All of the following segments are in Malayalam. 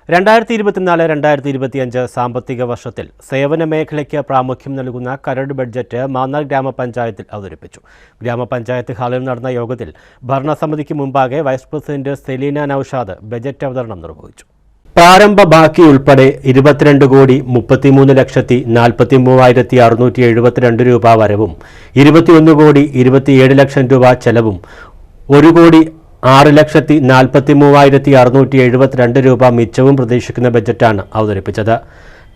2024-2025 സാമ്പത്തിക വർഷത്തിൽ സേവന മേഖലയ്ക്ക് പ്രാമുഖ്യം നൽകുന്ന കരട് ബഡ്ജറ്റ് മാന്നാർ ഗ്രാമപഞ്ചായത്തിൽ അവതരിപ്പിച്ചു. ഗ്രാമപഞ്ചായത്ത് ഹാളിൽ നടന്ന യോഗത്തിൽ ഭരണസമിതിക്ക് മുമ്പാകെ vice president Seleena Naushad budget അവതരണം നിർവഹിച്ചു. പ്രാരംഭ ബാക്കി ഉൾപ്പെടെ 22,33,43,672 രൂപ വരവും 21,27,00,000 രൂപ ചെലവും 1,06,43,672 രൂപ മിച്ചവും പ്രതീക്ഷിക്കുന്ന ബജറ്റാണ് അവതരിപ്പിച്ചത്.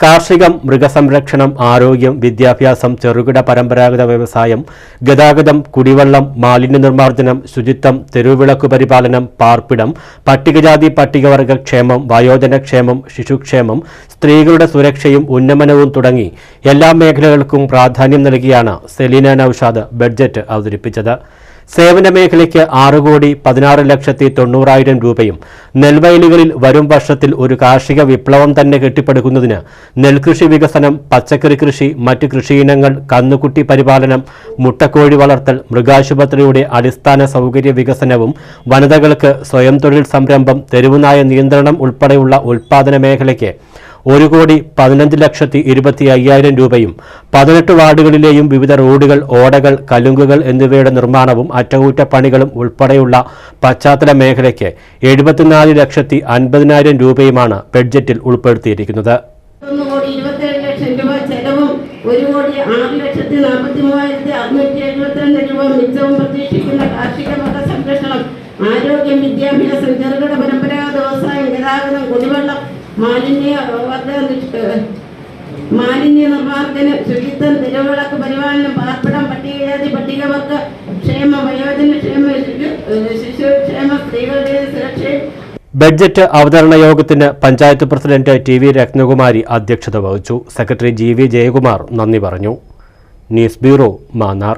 കാർഷികം, മൃഗസംരക്ഷണം, ആരോഗ്യം, വിദ്യാഭ്യാസം, ചെറുകിട പരമ്പരാഗത വ്യവസായം, ഗതാഗതം, കുടിവെള്ളം, മാലിന്യ നിർമ്മാർജ്ജനം, ശുചിത്വം, തെരുവിളക്ക് പരിപാലനം, പാർപ്പിടം, പട്ടികജാതി പട്ടികവർഗ ക്ഷേമം, വയോജനക്ഷേമം, ശിശുക്ഷേമം, സ്ത്രീകളുടെ സുരക്ഷയും ഉന്നമനവും തുടങ്ങി എല്ലാ മേഖലകൾക്കും പ്രാധാന്യം നൽകിയാണ് സെലീന നൌഷാദ് ബഡ്ജറ്റ് അവതരിപ്പിച്ചത്. സേവന മേഖലയ്ക്ക് 6,16,90,000 രൂപയും നെൽവയലുകളിൽ വരും വർഷത്തിൽ ഒരു കാർഷിക വിപ്ലവം തന്നെ കെട്ടിപ്പടുക്കുന്നതിന് നെൽകൃഷി വികസനം, പച്ചക്കറി കൃഷി, മറ്റ് കൃഷിയിനങ്ങൾ, കന്നുകുട്ടി പരിപാലനം, മുട്ടക്കോഴി വളർത്തൽ, മൃഗാശുപത്രിയുടെ അടിസ്ഥാന സൗകര്യ വികസനവും, വനിതകൾക്ക് സ്വയം തൊഴിൽ സംരംഭം, തെരുവുനായ നിയന്ത്രണം ഉൾപ്പെടെയുള്ള ഉൽപ്പാദന മേഖലയ്ക്ക് 1,15,25,000 രൂപയും 18 വാർഡുകളിലെയും വിവിധ റോഡുകൾ, ഓടകൾ, കലുങ്കുകൾ എന്നിവയുടെ നിർമ്മാണവും അറ്റകുറ്റപ്പണികളും ഉൾപ്പെടെയുള്ള പശ്ചാത്തല മേഖലയ്ക്ക് 74,50,000 രൂപയുമാണ് ബഡ്ജറ്റിൽ ഉൾപ്പെടുത്തിയിരിക്കുന്നത്. 1,27,00,000 രൂപ ചെലവും 1,06,43,672 രൂപ മിച്ചവും പ്രതീക്ഷിക്കുന്ന കാർഷിക മൃഗസംരക്ഷണം, ആരോഗ്യം, വിദ്യാഭ്യാസം, ചെറുകിട പരമ്പരാഗത വ്യവസായം, ഗതാഗതം, കുടിവെള്ളം, മാലിന്യ നിർമ്മാർജ്ജനം, ശുചിത്വം, തെരുവിളക്ക് പരിപാലനം, പാർപ്പിടം, പട്ടികജാതി പട്ടികവർഗ ക്ഷേമ, വയോജനക്ഷേമ, ശിശുക്ഷേമ, സ്ത്രീകളുടെ സുരക്ഷ. ബഡ്ജറ്റ് അവതരണ യോഗത്തിന് പഞ്ചായത്ത് പ്രസിഡന്റ് TV രത്നകുമാരി അധ്യക്ഷത വഹിച്ചു. സെക്രട്ടറി GV ജയകുമാർ നന്ദി പറഞ്ഞു. News bureau, Mannar.